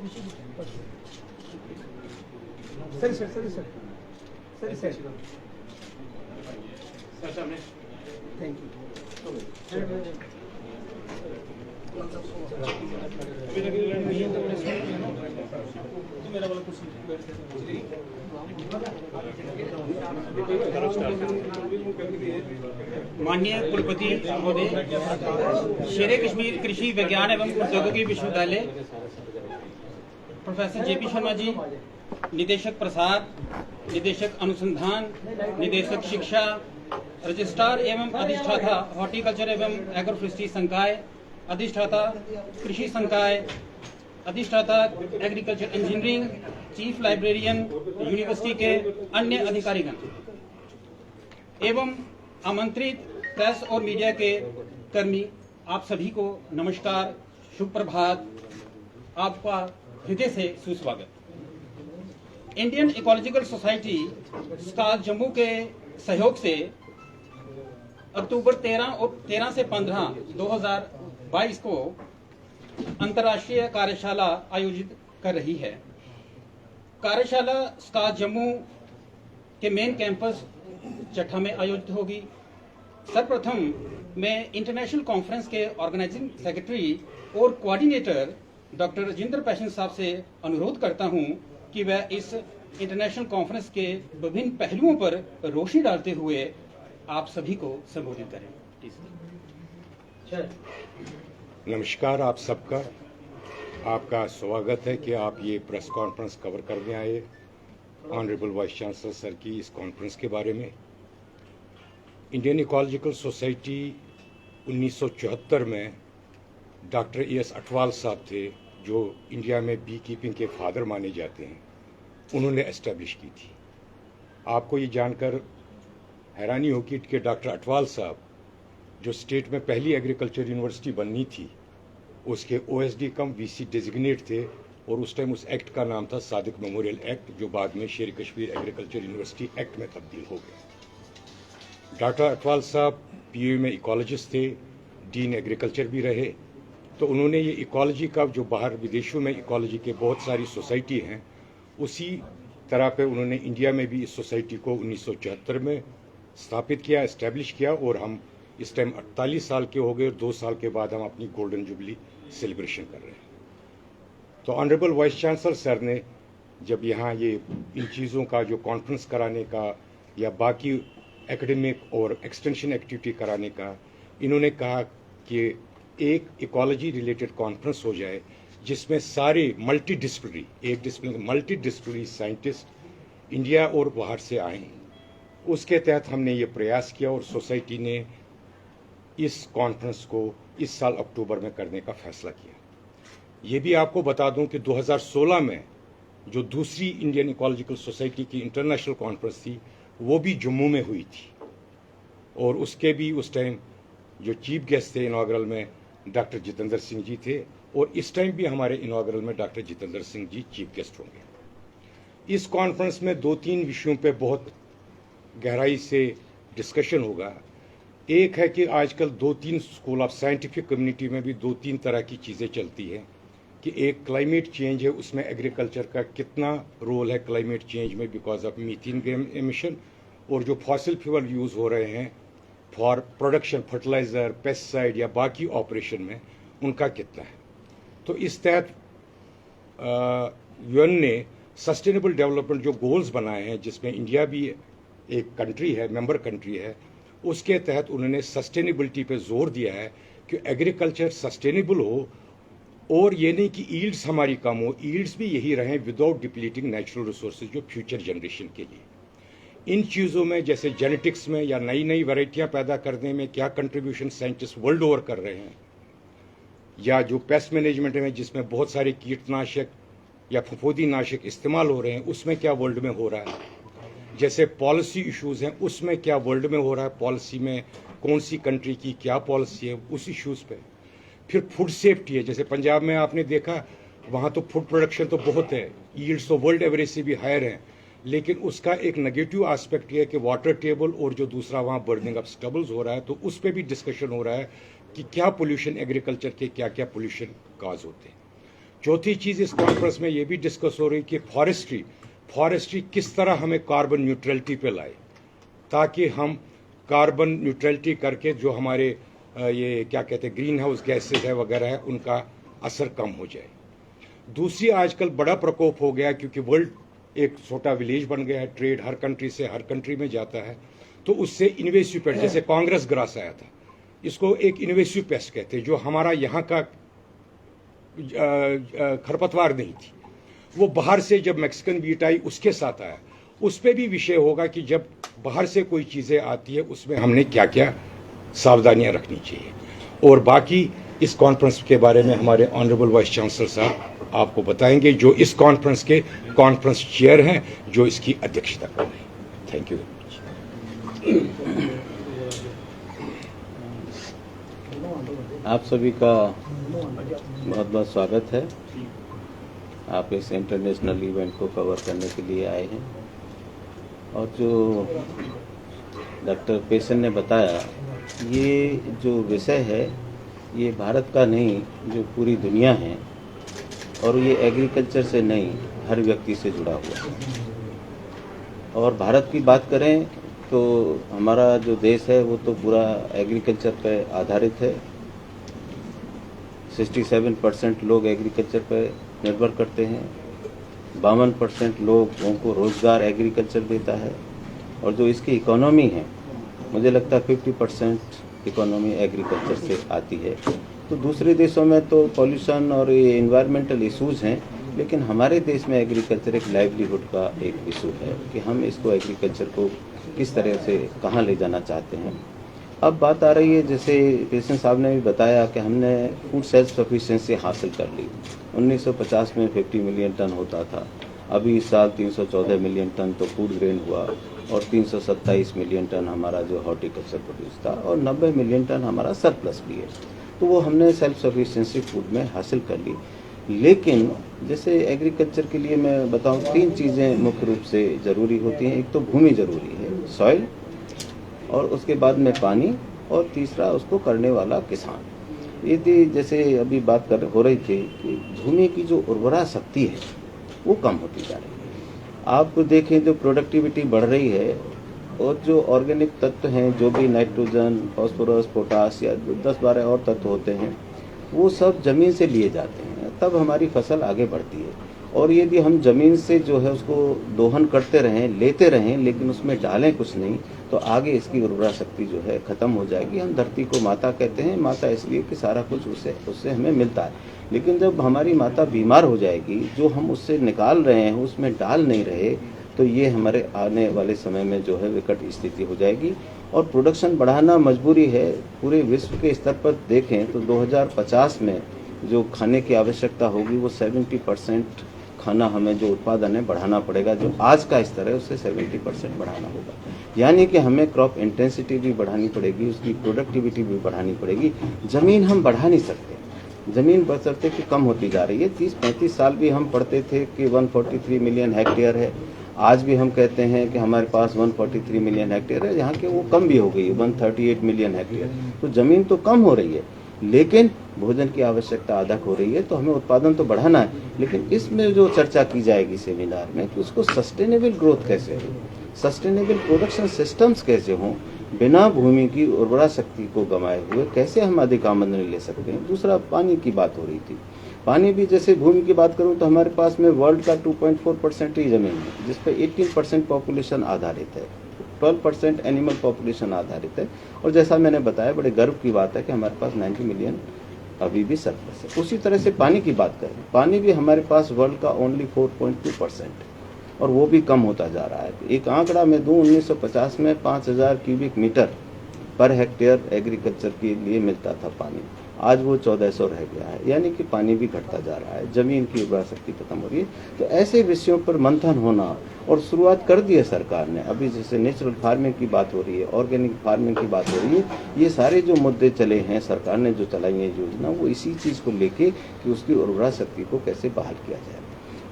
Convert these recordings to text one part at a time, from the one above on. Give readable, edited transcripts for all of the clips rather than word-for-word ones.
Sir sir sir sir sir sir thank you. माननीय कुलपति महोदय, शेरे कश्मीर कृषि विज्ञान एवं प्रौद्योगिकी विश्वविद्यालय, प्रोफेसर जेपी शर्मा जी, निदेशक प्रसाद, निदेशक अनुसंधान, निदेशक शिक्षा, रजिस्ट्रार एवं अधिष्ठाता हॉर्टिकल्चर एवं एग्रोफॉरेस्ट्री संकाय, अधिष्ठाता कृषि संकाय, अधिष्ठाता agriculture engineering, chief librarian university के अन्य अधिकारीगण एवं आमंत्रित प्रेस और मीडिया के कर्मी, आप सभी को नमस्कार, शुभ प्रभात, आपका हृदय से सुस्वागत। Indian ecological society star Jammu के सहयोग से अक्टूबर 13 से 15 2022 को अंतर्राष्ट्रीय कार्यशाला आयोजित कर रही है। कार्यशाला स्टार जम्मू के मेन कैंपस चट्टा में आयोजित होगी। सर्वप्रथम मैं इंटरनेशनल कॉन्फ्रेंस के ऑर्गेनाइजिंग सेक्रेटरी और कोऑर्डिनेटर डॉक्टर राजेंद्र पैशन साहब से अनुरोध करता हूं कि वह इस इंटरनेशनल कॉन्फ्रेंस के विभिन्न पहलुओं पर रोशनी डालते हुए आप सभी को संबोधित करें। नमस्कार आप सबका, आपका स्वागत है कि आप ये प्रेस कॉन्फ्रेंस कवर करने आए ऑनरेबल वाइस चांसलर सर की इस कॉन्फ्रेंस के बारे में। इंडियन इकोलॉजिकल सोसाइटी 1974 में डॉक्टर E.S. अटवाल साहब थे, जो इंडिया में बी कीपिंग के फादर माने जाते हैं, उन्होंने एस्टेब्लिश की थी। आपको ये जानकर हैरानी होगी कि डॉक्टर अटवाल साहब, जो स्टेट में पहली एग्रीकल्चर यूनिवर्सिटी बननी थी, उसके OSD कम VC डेजिग्नेट थे और उस टाइम उस एक्ट का नाम था सादिक मेमोरियल एक्ट, जो बाद में शेर कश्मीर एग्रीकल्चर यूनिवर्सिटी एक्ट में तब्दील हो गया। डॉक्टर अटवाल साहब PU में इकोलॉजिस्ट थे, डीन एग्रीकल्चर भी रहे, तो उन्होंने ये इकोलॉजी का जो बाहर विदेशों में इकोलॉजी के बहुत सारी सोसाइटी हैं, उसी तरह पे उन्होंने इंडिया में भी इस सोसाइटी को 1974 में स्थापित किया, एस्टेब्लिश किया, और हम इस टाइम 48 साल के हो गए और 2 साल के बाद हम अपनी गोल्डन जुबली सेलिब्रेशन कर रहे हैं। तो ऑनरेबल वाइस चांसलर सर ने जब यहाँ ये इन चीज़ों का जो कॉन्फ्रेंस कराने का या बाकी एकेडमिक और एक्सटेंशन एक्टिविटी कराने का, इन्होंने कहा कि एक इकोलॉजी रिलेटेड कॉन्फ्रेंस हो जाए जिसमें सारे मल्टी डिसिप्लिनरी साइंटिस्ट इंडिया और बाहर से आए। उसके तहत हमने ये प्रयास किया और सोसाइटी ने इस कॉन्फ्रेंस को इस साल अक्टूबर में करने का फैसला किया। ये भी आपको बता दूं कि 2016 में जो दूसरी इंडियन इकोलॉजिकल सोसाइटी की इंटरनेशनल कॉन्फ्रेंस थी, वो भी जम्मू में हुई थी, और उसके भी उस टाइम जो चीफ गेस्ट थे इनॉग्रल में डॉक्टर जितेंद्र सिंह जी थे, और इस टाइम भी हमारे इनॉग्रल में doctor Jitendra Singh ji chief guest होंगे। इस कॉन्फ्रेंस में 2-3 विषयों पे बहुत गहराई से डिस्कशन होगा। एक है कि आजकल 2-3 स्कूल ऑफ साइंटिफिक कम्युनिटी में भी 2-3 तरह की चीज़ें चलती हैं कि एक क्लाइमेट चेंज है, उसमें एग्रीकल्चर का कितना रोल है क्लाइमेट चेंज में बिकॉज ऑफ मीथेन एमिशन, और जो फॉसिल फ्यूल यूज़ हो रहे हैं फॉर प्रोडक्शन फर्टिलाइज़र, पेस्टिसाइड या बाकी ऑपरेशन में, उनका कितना है। तो इस तहत UN ने सस्टेनेबल डेवलपमेंट जो गोल्स बनाए हैं, जिसमें इंडिया भी एक कंट्री है, मेंबर कंट्री है, उसके तहत उन्होंने सस्टेनेबिलिटी पे जोर दिया है कि एग्रीकल्चर सस्टेनेबल हो, और ये नहीं कि ईल्ड्स हमारी कम हो, ईल्ड्स भी यही रहें विदाउट डिप्लीटिंग नेचुरल रिसोर्सेज जो फ्यूचर जनरेशन के लिए। इन चीज़ों में जैसे जेनेटिक्स में या नई नई वैरायटियाँ पैदा करने में क्या कंट्रीब्यूशन साइंटिस्ट वर्ल्ड ओवर कर रहे हैं, या जो पेस्ट मैनेजमेंट में जिसमें बहुत सारे कीटनाशक या फफूंदी नाशक इस्तेमाल हो रहे हैं, उसमें क्या वर्ल्ड में हो रहा है, जैसे पॉलिसी इश्यूज़ हैं उसमें क्या वर्ल्ड में हो रहा है, पॉलिसी में कौन सी कंट्री की क्या पॉलिसी है उस इश्यूज़ पे। फिर फूड सेफ्टी है, जैसे पंजाब में आपने देखा वहाँ तो फूड प्रोडक्शन तो बहुत है, यील्ड्स तो वर्ल्ड एवरेज से भी हायर हैं, लेकिन उसका एक नेगेटिव एस्पेक्ट है कि वाटर टेबल और जो दूसरा वहाँ बर्निंग ऑफ स्टबल्स हो रहा है, तो उस पर भी डिस्कशन हो रहा है कि क्या पोल्यूशन एग्रीकल्चर के क्या क्या पोल्यूशन काज होते हैं। चौथी चीज़ इस कॉन्फ्रेंस में ये भी डिस्कस हो रही कि फॉरेस्ट्री किस तरह हमें कार्बन न्यूट्रलिटी पे लाए, ताकि हम कार्बन न्यूट्रलिटी करके जो हमारे ये क्या कहते हैं ग्रीन हाउस गैसेज है वगैरह है उनका असर कम हो जाए। दूसरी, आजकल बड़ा प्रकोप हो गया क्योंकि वर्ल्ड एक छोटा विलेज बन गया है, ट्रेड हर कंट्री से हर कंट्री में जाता है, तो उससे इन्वेसिव पेस्ट, जैसे कांग्रेस ग्रास आया था, इसको एक इन्वेसिव पेस्ट कहते हैं, जो हमारा यहाँ का खरपतवार नहीं थी, वो बाहर से जब मैक्सिकन वीट आई उसके साथ आया। उस पर भी विषय होगा कि जब बाहर से कोई चीज़ें आती है उसमें हमने क्या क्या सावधानियां रखनी चाहिए। और बाकी इस कॉन्फ्रेंस के बारे में हमारे ऑनरेबल वाइस चांसलर साहब आपको बताएंगे, जो इस कॉन्फ्रेंस के कॉन्फ्रेंस चेयर हैं, जो इसकी अध्यक्षता कर रहे हैं। Thank you. आप सभी का बहुत बहुत स्वागत है। आप इस इंटरनेशनल इवेंट को कवर करने के लिए आए हैं, और जो डॉक्टर पेशन ने बताया, ये जो विषय है ये भारत का नहीं, जो पूरी दुनिया है, और ये एग्रीकल्चर से नहीं हर व्यक्ति से जुड़ा हुआ है। और भारत की बात करें तो हमारा जो देश है वो तो पूरा एग्रीकल्चर पर आधारित है। 67% लोग एग्रीकल्चर पर निर्भर करते हैं, 52% लोगों को रोजगार एग्रीकल्चर देता है, और जो इसकी इकोनॉमी है मुझे लगता है 50% इकोनॉमी एग्रीकल्चर से आती है। तो दूसरे देशों में तो पॉल्यूशन और ये इन्वायरमेंटल इशूज़ हैं, लेकिन हमारे देश में एग्रीकल्चर एक लाइवलीहुड का एक इशू है कि हम इसको एग्रीकल्चर को किस तरह से कहाँ ले जाना चाहते हैं। अब बात आ रही है, जैसे पेशन साहब ने भी बताया कि हमने फूड सेल्फ सफिशिएंसी हासिल कर ली। 1950 में 50 मिलियन टन होता था, अभी इस साल 314 मिलियन टन तो फूड ग्रेन हुआ, और 327 मिलियन टन हमारा जो हॉर्टिकल्चर प्रोड्यूस था, और 90 मिलियन टन हमारा सरप्लस भी है। तो वो हमने सेल्फ सफिशिएंसी फूड में हासिल कर ली। लेकिन जैसे एग्रीकल्चर के लिए मैं बताऊं, 3 चीज़ें मुख्य रूप से ज़रूरी होती हैं। एक तो भूमि ज़रूरी है, सॉइल, और उसके बाद में पानी, और तीसरा उसको करने वाला किसान। यदि जैसे अभी बात हो रही थी कि भूमि की जो उर्वरा शक्ति है वो कम होती जा रही है। आप देखें जो प्रोडक्टिविटी बढ़ रही है, और जो ऑर्गेनिक तत्व हैं, जो भी नाइट्रोजन, फास्फोरस, पोटास या 10-12 और तत्व होते हैं, वो सब ज़मीन से लिए जाते हैं, तब हमारी फसल आगे बढ़ती है। और यदि हम ज़मीन से जो है उसको दोहन करते रहें, लेते रहें, लेकिन उसमें डालें कुछ नहीं, तो आगे इसकी उर्वरा शक्ति जो है ख़त्म हो जाएगी। हम धरती को माता कहते हैं, माता इसलिए कि सारा कुछ उससे हमें मिलता है। लेकिन जब हमारी माता बीमार हो जाएगी, जो हम उससे निकाल रहे हैं उसमें डाल नहीं रहे, तो ये हमारे आने वाले समय में जो है विकट स्थिति हो जाएगी। और प्रोडक्शन बढ़ाना मजबूरी है। पूरे विश्व के स्तर पर देखें तो 2050 में जो खाने की आवश्यकता होगी वो 70% खाना हमें जो उत्पादन है बढ़ाना पड़ेगा। जो आज का स्तर है उससे 70% बढ़ाना होगा। यानी कि हमें क्रॉप इंटेंसिटी भी बढ़ानी पड़ेगी, उसकी प्रोडक्टिविटी भी बढ़ानी पड़ेगी। ज़मीन हम बढ़ा नहीं सकते, ज़मीन बशर्ते कि कम होती जा रही है। 30-35 साल भी हम पढ़ते थे कि 143 मिलियन हेक्टेयर है, आज भी हम कहते हैं कि हमारे पास 143 मिलियन हेक्टेयर है, जहाँ के वो कम भी हो गई है 138 मिलियन हेक्टेयर। तो ज़मीन तो कम हो रही है, लेकिन भोजन की आवश्यकता अधिक हो रही है, तो हमें उत्पादन तो बढ़ाना है। लेकिन इसमें जो चर्चा की जाएगी सेमिनार में कि उसको सस्टेनेबल ग्रोथ कैसे हो, सस्टेनेबल प्रोडक्शन सिस्टम्स कैसे हों, बिना भूमि की उर्वरा शक्ति को गंवाए हुए कैसे हम अधिक आमदनी ले सकते हैं। दूसरा, पानी की बात हो रही थी। पानी भी, जैसे भूमि की बात करूं तो हमारे पास में वर्ल्ड का 2.4% ही ज़मीन है, जिस पर 18% पॉपुलेशन आधारित है, 12% एनिमल पॉपुलेशन आधारित है। और जैसा मैंने बताया, बड़े गर्व की बात है कि हमारे पास 90 मिलियन अभी भी सरप्लस है। उसी तरह से पानी की बात करें, पानी भी हमारे पास वर्ल्ड का ओनली 4.2%, और वो भी कम होता जा रहा है। एक आंकड़ा मैं दूं, 1950 में 5000 cubic metre per hectare agriculture के लिए मिलता था पानी, आज वो 1400 रह गया है। यानी कि पानी भी घटता जा रहा है, ज़मीन की उर्वरा शक्ति खत्म हो रही है। तो ऐसे विषयों पर मंथन होना, और शुरुआत कर दी है सरकार ने। अभी जैसे नेचुरल फार्मिंग की बात हो रही है, ऑर्गेनिक फार्मिंग की बात हो रही है, ये सारे जो मुद्दे चले हैं, सरकार ने जो चलाई है योजना, वो इसी चीज़ को लेके कि उसकी उर्वरा शक्ति को कैसे बहाल किया जाए।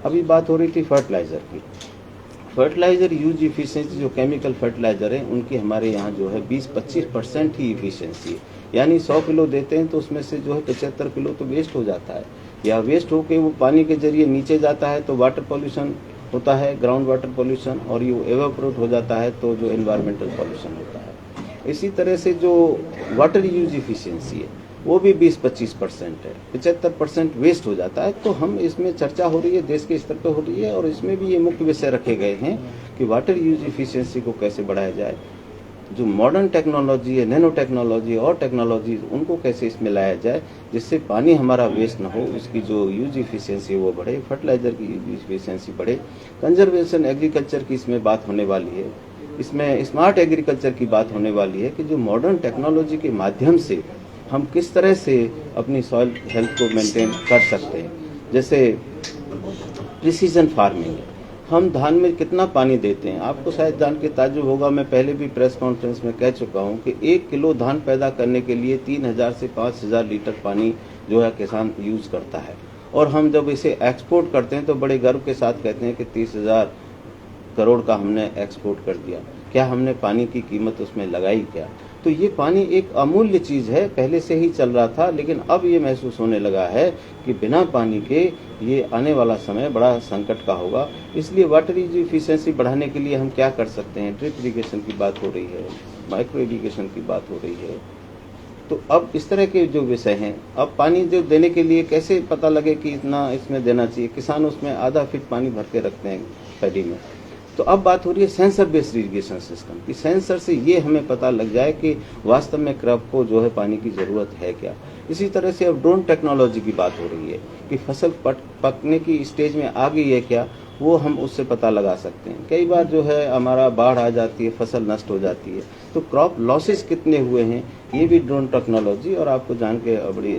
अभी बात हो रही थी फर्टिलाइज़र की। फर्टिलाइज़र यूज इफिशिएंसी, जो केमिकल फर्टिलाइज़र हैं, उनकी हमारे यहाँ जो है 20-25% ही इफिशिएंसी है। यानी 100 किलो देते हैं तो उसमें से जो है 75 किलो तो वेस्ट हो जाता है। या वेस्ट होके वो पानी के जरिए नीचे जाता है तो वाटर पॉल्यूशन होता है, ग्राउंड वाटर पॉल्यूशन, और ये एवापोरेट हो जाता है तो जो एनवायरमेंटल पॉल्यूशन होता है। इसी तरह से जो वाटर यूज इफिशिएंसी है वो भी 20-25% है, 75% वेस्ट हो जाता है। तो हम इसमें चर्चा हो रही है, देश के स्तर पर हो रही है, और इसमें भी ये मुख्य विषय रखे गए हैं कि वाटर यूज इफिशिएंसी को कैसे बढ़ाया जाए, जो मॉडर्न टेक्नोलॉजी है, नैनो टेक्नोलॉजी और टेक्नोलॉजी, उनको कैसे इसमें लाया जाए जिससे पानी हमारा वेस्ट ना हो, उसकी जो यूज इफिशिएंसी वो बढ़े, फर्टिलाइजर की यूज इफिशिएंसी बढ़े। कंजर्वेशन एग्रीकल्चर की इसमें बात होने वाली है, इसमें स्मार्ट एग्रीकल्चर की बात होने वाली है कि जो मॉडर्न टेक्नोलॉजी के माध्यम से हम किस तरह से अपनी सॉइल हेल्थ को मेंटेन कर सकते हैं। जैसे प्रिसीजन फार्मिंग है, हम धान में कितना पानी देते हैं, आपको शायद जान के ताज्जुब होगा, मैं पहले भी प्रेस कॉन्फ्रेंस में कह चुका हूं कि 1 किलो धान पैदा करने के लिए 3000 से 5000 लीटर पानी जो है किसान यूज करता है। और हम जब इसे एक्सपोर्ट करते हैं तो बड़े गर्व के साथ कहते हैं कि 30,000 करोड़ का हमने एक्सपोर्ट कर दिया। क्या हमने पानी की कीमत उसमें लगाई क्या? तो ये पानी एक अमूल्य चीज है, पहले से ही चल रहा था, लेकिन अब ये महसूस होने लगा है कि बिना पानी के ये आने वाला समय बड़ा संकट का होगा। इसलिए वाटर यूज इफिशिएंसी बढ़ाने के लिए हम क्या कर सकते हैं? ड्रिप इरिगेशन की बात हो रही है, माइक्रो इरिगेशन की बात हो रही है। तो अब इस तरह के जो विषय हैं, अब पानी जो देने के लिए कैसे पता लगे कि इतना इसमें देना चाहिए? किसान उसमें आधा फीट पानी भर के रखते हैं पैडी में। तो अब बात हो रही है सेंसर बेस्ड इरिगेशन सिस्टम की, सेंसर से ये हमें पता लग जाए कि वास्तव में क्रॉप को जो है पानी की जरूरत है क्या। इसी तरह से अब ड्रोन टेक्नोलॉजी की बात हो रही है कि फसल पकने की स्टेज में आ गई है क्या, वो हम उससे पता लगा सकते हैं। कई बार जो है हमारा बाढ़ आ जाती है, फसल नष्ट हो जाती है, तो क्रॉप लॉसेस कितने हुए हैं, ये भी ड्रोन टेक्नोलॉजी। और आपको जान के बड़ी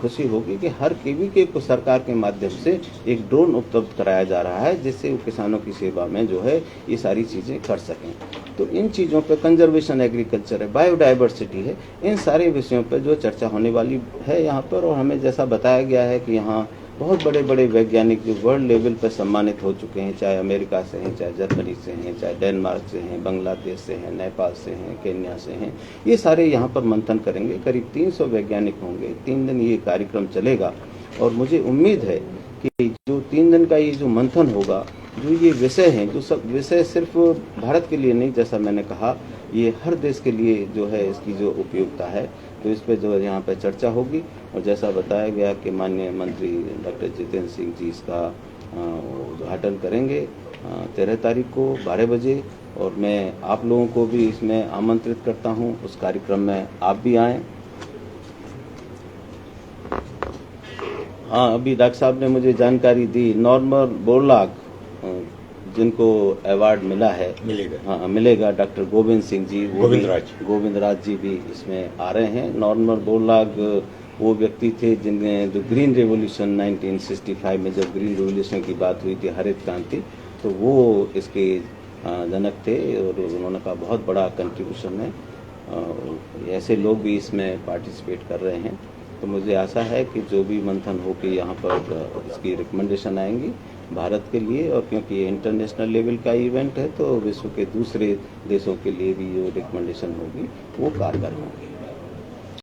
खुशी होगी कि हर केवीके को सरकार के माध्यम से एक ड्रोन उपलब्ध कराया जा रहा है, जिससे वो किसानों की सेवा में जो है ये सारी चीजें कर सकें। तो इन चीजों पे कंजर्वेशन एग्रीकल्चर है, बायोडाइवर्सिटी है, इन सारे विषयों पर जो चर्चा होने वाली है यहाँ पर। और हमें जैसा बताया गया है कि यहाँ बहुत बड़े बड़े वैज्ञानिक जो वर्ल्ड लेवल पर सम्मानित हो चुके हैं, चाहे अमेरिका से हैं, चाहे जर्मनी से हैं, चाहे डेनमार्क से हैं, बांग्लादेश से हैं, नेपाल से हैं, केन्या से हैं, ये सारे यहाँ पर मंथन करेंगे। करीब 300 वैज्ञानिक होंगे, 3 दिन ये कार्यक्रम चलेगा। और मुझे उम्मीद है कि जो 3 दिन का ये जो मंथन होगा, जो ये विषय हैं, जो सब विषय सिर्फ भारत के लिए नहीं, जैसा मैंने कहा, ये हर देश के लिए जो है इसकी जो उपयोगिता है, तो इस पे जो है यहाँ पे चर्चा होगी। और जैसा बताया गया कि माननीय मंत्री डॉक्टर जितेंद्र सिंह जी इसका उद्घाटन करेंगे 13 तारीख को 12 बजे। और मैं आप लोगों को भी इसमें आमंत्रित करता हूँ, उस कार्यक्रम में आप भी आएँ। हाँ, अभी डॉक्टर साहब ने मुझे जानकारी दी, नॉर्मन बोरलॉग जिनको अवार्ड मिला है, मिलेगा डॉक्टर गोविंद सिंह जी, गोविंद राज जी भी इसमें आ रहे हैं। नॉर्मन बोरलॉग वो व्यक्ति थे जिनने जो ग्रीन रेवोल्यूशन 1965 में जब ग्रीन रेवोल्यूशन की बात हुई थी, हरित क्रांति, तो वो इसके जनक थे और उन्होंने का बहुत बड़ा कंट्रीब्यूशन है। ऐसे लोग भी इसमें पार्टिसिपेट कर रहे हैं। तो मुझे आशा है कि जो भी मंथन हो के यहाँ पर इसकी रिकमेंडेशन आएंगी भारत के लिए, और क्योंकि ये इंटरनेशनल लेवल का इवेंट है तो विश्व के दूसरे देशों के लिए भी जो रिकमेंडेशन होगी वो कारगर होंगी।